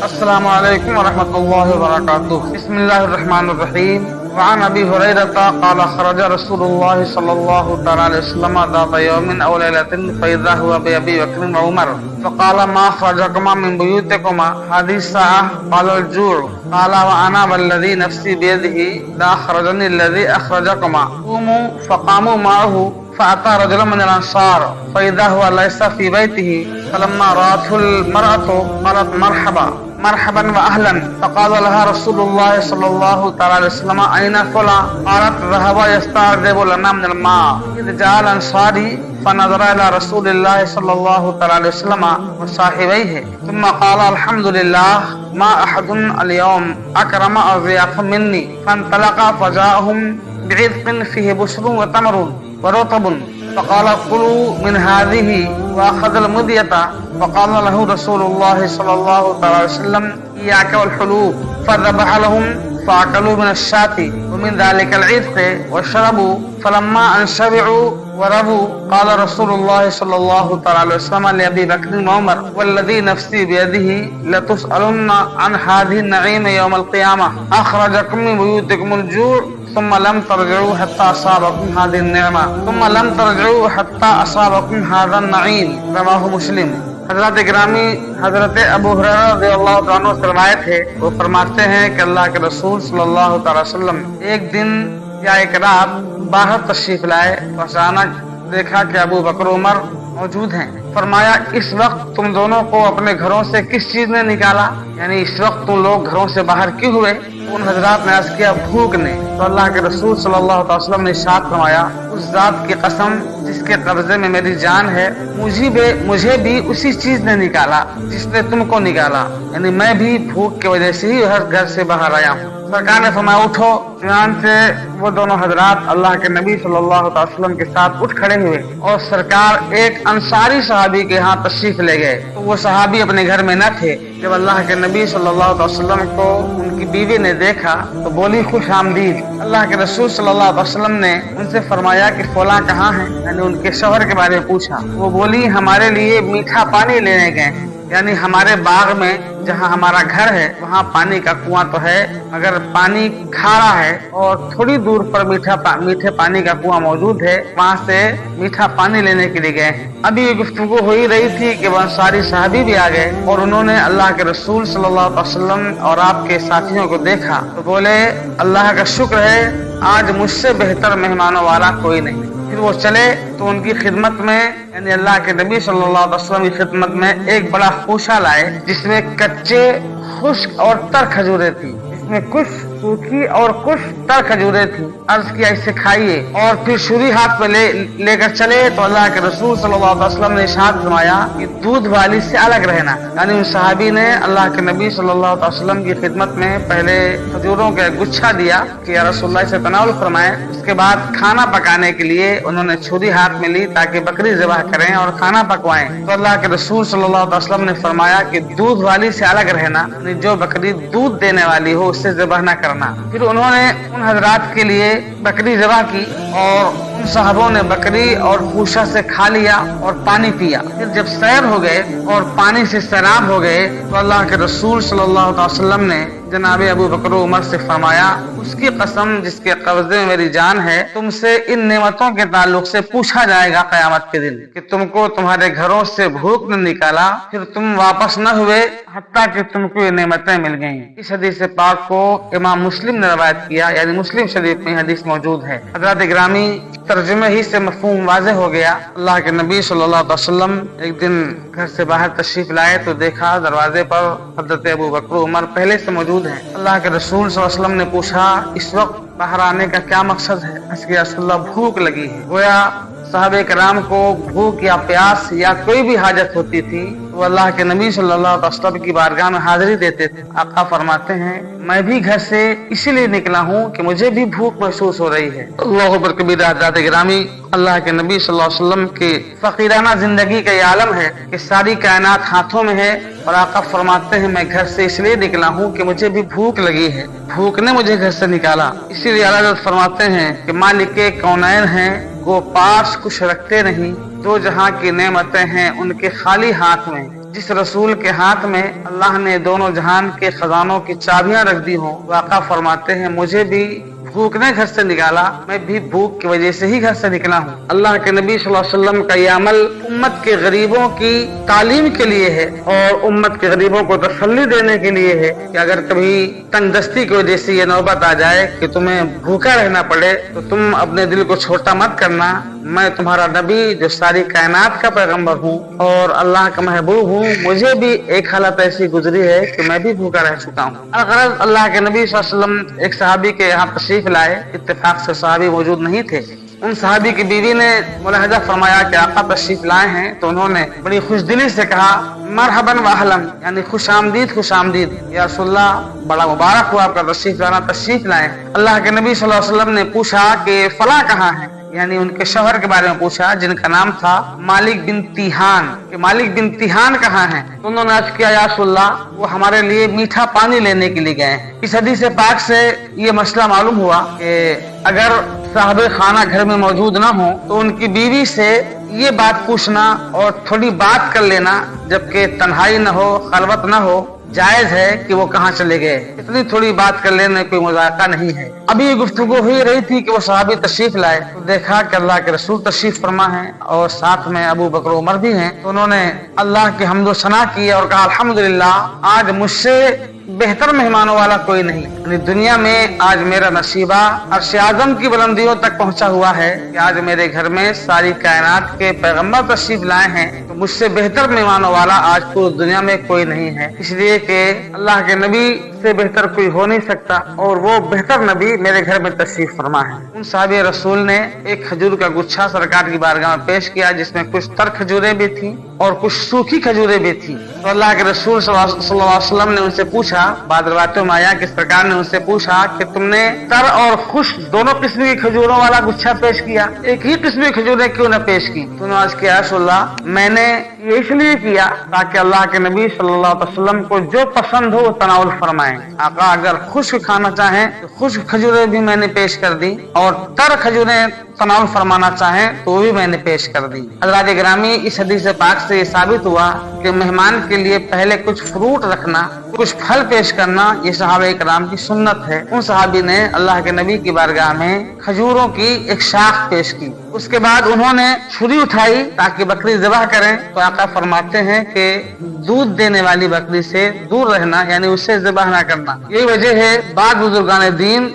السلام علیکم ورحمۃ اللہ وبرکاتہ. بسم اللہ الرحمن الرحیم. وعن ابی ہریرہ قال خرج رسول اللہ صلی اللہ تعالی علیہ وسلم ذات یوم او لیلۃ فاذا هو بابی بکر وعمر فقال ما اخرجكما من بيوتكما هذه الساعة؟ قال الجوع. قال وانا والذي نفسي بيده لا اخرجني الذي اخرجكما. قوموا فقاموا معه فأتى رجل من الأنصار فإذا هو ليس في بيته فلما رأته المرأة قالت مرحبا وأهلا. فقال لها رسول الله صلى الله تعالى عليه وسلم أين فلان؟ قالت ذهب يستعذب لنا من الماء. إذ جاء الأنصاري فنظر إلى رسول الله صلى الله تعالى عليه وسلم وصاحبيه ثم قال الحمد لله ما أحد اليوم أكرم أضياف مني. فانطلق فجاءهم بعذق فيه بشر وتمر ورطب فقال كلوا من هذه واخذ المدية. فقال له رسول الله صلى الله عليه وسلم إياك والحلوب. فذبح لهم فأكلوا من الشاة ومن ذلك العذق وشربوا. فلما أن شبعوا وربوا قال رسول الله صلى الله عليه وسلم لأبي بكر وعمر والذي نفسي بيده لتسألن عن هذه النعيم يوم القيامة. أخرجكم من بيوتكم الجوع ثم لم ترجعوا حتى أصابكم هذه النعمة ثم لم ترجعوا حتى أصابكم هذا النعيم. رواه مسلم. حضرت گرامی حضرت ابو ہریرہ رضی اللہ عنہ سے روایت ہے، وہ فرماتے ہیں کہ اللہ کے رسول صلی اللہ تعالی وسلم ایک دن یا ایک رات باہر تشریف لائے، اچانک دیکھا کہ ابو بکر عمر موجود ہیں. فرمایا اس وقت تم دونوں کو اپنے گھروں سے کس چیز نے نکالا؟ یعنی اس وقت تم لوگ گھروں سے باہر کیوں ہوئے؟ ان حضرات نے عرض کیا بھوک نے. تو اللہ کے رسول صلی اللہ علیہ وسلم نے ارشاد فرمایا اس ذات کی قسم جس کے قبضے میں میری جان ہے، مجھے بھی اسی چیز نے نکالا جس نے تم کو نکالا. یعنی میں بھی بھوک کی وجہ سے ہی ہر گھر سے باہر آیا ہوں. سرکار نے فرمایا اٹھو. چنانچہ وہ دونوں حضرات اللہ کے نبی صلی اللہ علیہ وسلم کے ساتھ اٹھ کھڑے ہوئے اور سرکار ایک انصاری صحابی کے ہاں تشریف لے گئے. تو وہ صحابی اپنے گھر میں نہ تھے. جب اللہ کے نبی صلی اللہ علیہ وسلم کو ان کی بیوی نے دیکھا تو بولی خوش آمدید. اللہ کے رسول صلی اللہ علیہ وسلم نے ان سے فرمایا کہ فلاں کہاں ہیں؟ یعنی ان کے شوہر کے بارے میں پوچھا. وہ بولی ہمارے لیے میٹھا پانی لینے گئے ہیں. یعنی ہمارے باغ میں جہاں ہمارا گھر ہے وہاں پانی کا کنواں تو ہے مگر پانی کھارا ہے اور تھوڑی دور پر میٹھے پانی کا کنواں موجود ہے، وہاں سے میٹھا پانی لینے کے لیے گئے ہیں. ابھی یہ گفتگو ہو ہی رہی تھی کہ وہ انصاری صحابی بھی آ گئے اور انہوں نے اللہ کے رسول صلی اللہ علیہ وسلم اور آپ کے ساتھیوں کو دیکھا تو بولے اللہ کا شکر ہے آج مجھ سے بہتر مہمانوں والا کوئی نہیں. پھر وہ چلے تو ان کی خدمت میں یعنی اللہ کے نبی صلی اللہ علیہ وسلم کی خدمت میں ایک بڑا خوشہ لائے جس میں کچے خشک اور تر کھجوریں تھی. اس میں کچھ سوکھی اور کچھ تر کھجوریں تھی. عرض کیا اسے کھائیے اور پھر چھری ہاتھ پہ لے کر چلے تو اللہ کے رسول صلی اللہ علیہ وسلم نے ارشاد فرمایا کہ دودھ والی سے الگ رہنا. یعنی ان صحابی نے اللہ کے نبی صلی اللہ علیہ وسلم کی خدمت میں پہلے کھجوروں کا گچھا دیا کہ یا رسول اللہ سے تناول فرمائے. اس کے بعد کھانا پکانے کے لیے انہوں نے چھری ہاتھ میں لی تاکہ بکری ذبح کریں اور کھانا پکوائیں. تو اللہ کے رسول صلی اللہ علیہ وسلم نے فرمایا کہ دودھ والی سے الگ رہنا، یعنی جو بکری دودھ دینے والی ہو اس سے ذبح نہ کرنا. پھر انہوں نے ان حضرات کے لیے بکری ذبح کی اور ان صحابوں نے بکری اور خوشہ سے کھا لیا اور پانی پیا. پھر جب سیر ہو گئے اور پانی سے سیراب ہو گئے تو اللہ کے رسول صلی اللہ علیہ وسلم نے جناب ابو بکر و عمر سے فرمایا اس کی قسم جس کے قبضے میں میری جان ہے تم سے ان نعمتوں کے تعلق سے پوچھا جائے گا قیامت کے دن کہ تم کو تمہارے گھروں سے بھوک نے نکالا پھر تم واپس نہ ہوئے حتیٰ کہ تم کو یہ نعمتیں مل گئیں. اس حدیث پاک کو امام مسلم نے روایت کیا، یعنی مسلم شریف میں حدیث موجود ہے. حضرات گرامی ترجمے ہی سے مفہوم واضح ہو گیا. اللہ کے نبی صلی اللہ علیہ وسلم ایک دن گھر سے باہر تشریف لائے تو دیکھا دروازے پر حضرت ابو بکر عمر پہلے سے موجود ہیں. اللہ کے رسول صلی اللہ علیہ وسلم نے پوچھا اس وقت باہر آنے کا کیا مقصد ہے؟ اس کی رسول اللہ بھوک لگی ہے. گویا صحابہ کرام کو بھوک یا پیاس یا کوئی بھی حاجت ہوتی تھی تو اللہ کے نبی صلی اللہ علیہ وسلم کی بارگاہ میں حاضری دیتے تھے. آقا فرماتے ہیں میں بھی گھر سے اسی لیے نکلا ہوں کہ مجھے بھی بھوک محسوس ہو رہی ہے. اللہ اکبر کبیرہ. حضرات گرامی اللہ کے نبی صلی اللہ علیہ وسلم کی فقیرانہ زندگی کا یہ عالم ہے کہ ساری کائنات ہاتھوں میں ہے اور آقا فرماتے ہیں میں گھر سے اس لیے نکلا ہوں کہ مجھے بھی بھوک لگی ہے، بھوک نے مجھے گھر سے نکالا. اسی لیے حضرت فرماتے ہیں کہ مالک کونین ہیں گو پاس کچھ رکھتے نہیں، دو جہاں کی نعمتیں ہیں ان کے خالی ہاتھ میں. जिस रसूल के हाथ में अल्लाह ने दोनों जहान के खजानों की चाबियां रख दी हों, वो आका फरमाते हैं मुझे भी भूख ने घर से निकाला, मैं भी भूख की वजह से ही घर से निकला हूँ। अल्लाह के नबी सल्लल्लाहु अलैहि वसल्लम का ये अमल उम्मत के गरीबों की तालीम के लिए है और उम्मत के गरीबों को तसल्ली देने के लिए है कि अगर कभी तंगदस्ती की वजह से ये नौबत आ जाए कि तुम्हें भूखा रहना पड़े तो तुम अपने दिल को छोटा मत करना। मैं तुम्हारा नबी जो सारी कायनात का पैगंबर हूँ और अल्लाह का महबूब हूँ, मुझे भी एक हालत ऐसी गुजरी है कि मैं भी भूखा रह चुका हूँ। अगर अल्लाह के नबी सल्लल्लाहु अलैहि वसल्लम एक सहाबी के यहाँ तशरीफ लाए, इत्तेफाक से सहाबी मौजूद नहीं थे। उन सहाबी की बीवी ने मुलाहजा फरमाया कि आका तशरीफ लाए हैं, तो उन्होंने बड़ी खुशदिली से कहा मरहबन व अहलन, यानी खुश आमदीद या रसूलल्लाह, बड़ा मुबारक हुआ आपका तशरीफ लाना, तशरीफ लाए। अल्लाह के नबी सल्लल्लाहु अलैहि वसल्लम ने पूछा कि फला कहाँ है, यानी उनके शौहर के बारे में पूछा जिनका नाम था मालिक बिन तिहान, कि मालिक बिन तिहान कहाँ हैं? तो उन्होंने अर्ज किया या रसूलल्लाह, वो हमारे लिए मीठा पानी लेने के लिए गए हैं। इस हदीस पाक से ये मसला मालूम हुआ कि अगर साहबे खाना घर में मौजूद ना हो तो उनकी बीवी से ये बात पूछना और थोड़ी बात कर लेना, जबकि तन्हाई न हो, खलवत न हो, जायज है कि वो कहाँ चले गए, इतनी थोड़ी बात कर लेने कोई मजाका नहीं है। अभी गुफ्तगू हुई रही थी कि वो सहाबी तशरीफ लाए, तो देखा कि अल्लाह के रसूल तशरीफ फरमा है और साथ में अबू बकर उमर भी हैं। तो उन्होंने अल्लाह की हम्दो सना की और कहा अल्हम्दुलिल्लाह, आज मुझसे बेहतर मेहमानों वाला कोई नहीं। दुनिया में आज मेरा नसीबा अर्श आज़म की बुलंदियों तक पहुंचा हुआ है कि आज मेरे घर में सारी कायनात के पैगंबर तशरीफ लाए हैं, तो मुझसे बेहतर मेहमानों वाला आज पूरी दुनिया में कोई नहीं है। इसलिए कि अल्लाह के नबी से बेहतर कोई हो नहीं सकता और वो बेहतर नबी मेरे घर में तशरीफ फरमा है। उन साहबे रसूल ने एक खजूर का गुच्छा सरकार की बारगाह में पेश किया, जिसमें कुछ तर खजूरें भी थी और कुछ सूखी खजूरें भी थी। तो अल्लाह के रसूल सल्लल्लाहु अलैहि वसल्लम ने उनसे पूछा, बाद रिवायतों में आया कि सरकार ने उनसे पूछा कि तुमने तर और खुश्क दोनों किस्म की खजूरों वाला गुच्छा पेश किया, एक ही किस्म की खजूरें क्यों न पेश की? तो उन्होंने अर्ज किया रसूलल्लाह, मैंने ये इसलिए किया ताकि अल्लाह के नबी सल्लल्लाहु अलैहि वसल्लम को जो पसंद हो वो तनाउल फरमाएं। आका अगर खुश्क खाना चाहें तो खुश्क खजूरें भी मैंने पेश कर दी और तर खजूरें तनाउल फरमाना चाहें तो भी मैंने पेश कर दी। हज़रात गिरामी, इस हदीस पाक से ये साबित हुआ कि मेहमान के लिए पहले कुछ फ्रूट रखना, कुछ फल पेश करना, ये सहाबे किराम की सुन्नत है। उन सहाबी ने अल्लाह के नबी की बारगाह में खजूरों की एक शाख पेश की। उसके बाद उन्होंने छुरी उठाई ताकि बकरी ज़िबह करें, तो आका फरमाते हैं कि दूध देने वाली बकरी से दूर रहना, यानी उससे ज़िबह ना करना। यही वजह है बाद बुजुर्गान दीन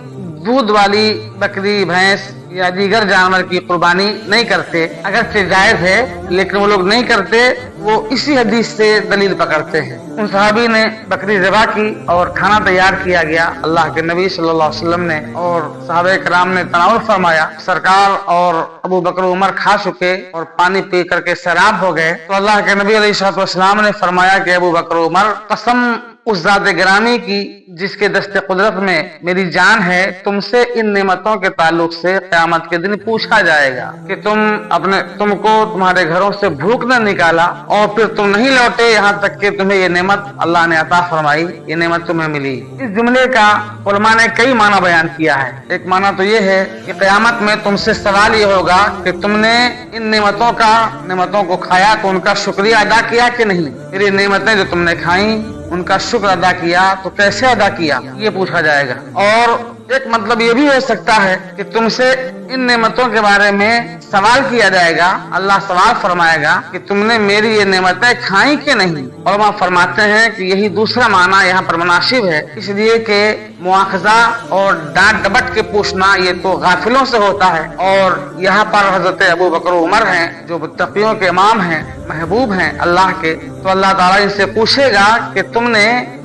दूध वाली बकरी, भैंस या दीगर जानवर की कुर्बानी नहीं करते। अगरचे जायज है लेकिन वो लोग नहीं करते, वो इसी हदीस से दलील पकड़ते हैं। उन सहाबी ने बकरी ज़िबह की और खाना तैयार किया गया। अल्लाह के नबी सल्लल्लाहु अलैहि वसल्लम ने और सहाबे किराम ने तनावुल फरमाया। सरकार और अबू बकर उमर खा चुके और पानी पी करके सैराब हो गए। तो अल्लाह के नबी अलैहिस्सलाम ने फरमाया कि अबू बकर उमर, कसम उस ज़ात गिरामी की जिसके दस्ते कुदरत में मेरी जान है, तुमसे इन नेमतों के ताल्लुक से क़यामत के दिन पूछा जाएगा कि तुमको तुम्हारे घरों से भूख न निकाला और फिर तुम नहीं लौटे यहाँ तक कि तुम्हें ये नेमत अल्लाह ने अता फरमाई, ये नेमत तुम्हें मिली। इस जुमले का उलमा ने कई माना बयान किया है। एक माना तो ये है कि क़यामत में तुमसे सवाल ये होगा कि तुमने इन नेमतों को खाया तो उनका शुक्रिया अदा किया कि नहीं, फिर ये नेमतें जो तुमने खाई उनका शुक्र अदा किया तो कैसे अदा किया, ये पूछा जाएगा। और एक मतलब ये भी हो सकता है कि तुमसे इन नेमतों के बारे में सवाल किया जाएगा, अल्लाह सवाल फरमाएगा कि तुमने मेरी ये नेमतें खाई कि नहीं। उलमा फरमाते हैं कि यही दूसरा माना यहाँ पर मुनासिब है, इसलिए कि मुआखजा और डांट डबट के पूछना ये तो गाफिलों से होता है और यहाँ पर हजरत अबू बकर उमर हैं जो मुत्तकियों के इमाम हैं, महबूब हैं अल्लाह के, तो अल्लाह ताला इनसे पूछेगा कि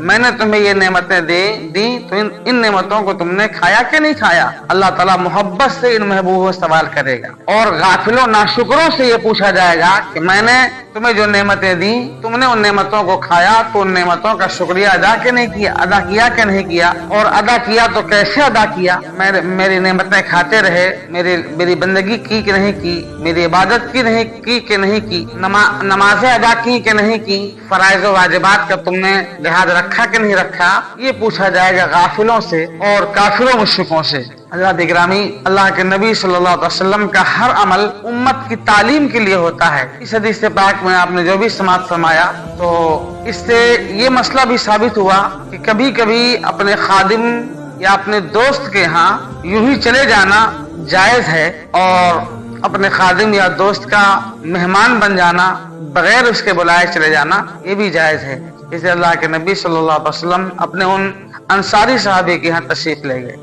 मैंने तुम्हें ये नेमतें दी तो इन नेमतों को तुमने खाया कि नहीं खाया। अल्लाह ताला मोहब्बत से इन महबूबों से सवाल करेगा। और गाफिलों नाशुकरों से ये पूछा जाएगा कि मैंने तुम्हें जो नेमतें दी, तुमने उन नेमतों को खाया तो उन नेमतों का शुक्रिया अदा किया कि नहीं किया, और अदा किया तो कैसे अदा किया। मेरी नेमतें खाते रहे, मेरी बंदगी की कि नहीं की, मेरी इबादत की कि नहीं की, नमाजें अदा की कि नहीं की, फराइज वाजिबात का तुमने लिहाज रखा कि नहीं रखा, ये पूछा जाएगा गाफिलों से। और काफिर काफिरों मुश्रिकों से। हज़रात इकरामी, अल्लाह के नबी सल्लल्लाहु अलैहि वसल्लम का हर अमल उम्मत की तालीम के लिए होता है। इस हदीस पाक में आपने जो भी समाअत फरमाया, तो इससे ये मसला भी साबित हुआ कि कभी कभी अपने खादिम या अपने दोस्त के यहाँ यूं ही चले जाना जायज है, और अपने खादिम या दोस्त का मेहमान बन जाना, बगैर उसके बुलाए चले जाना, ये भी जायज है। इसलिए अल्लाह के नबी सल्लल्लाहु अलैहि वसल्लम अपने उन अंसारी साहबी के यहाँ तशरीफ ले गए।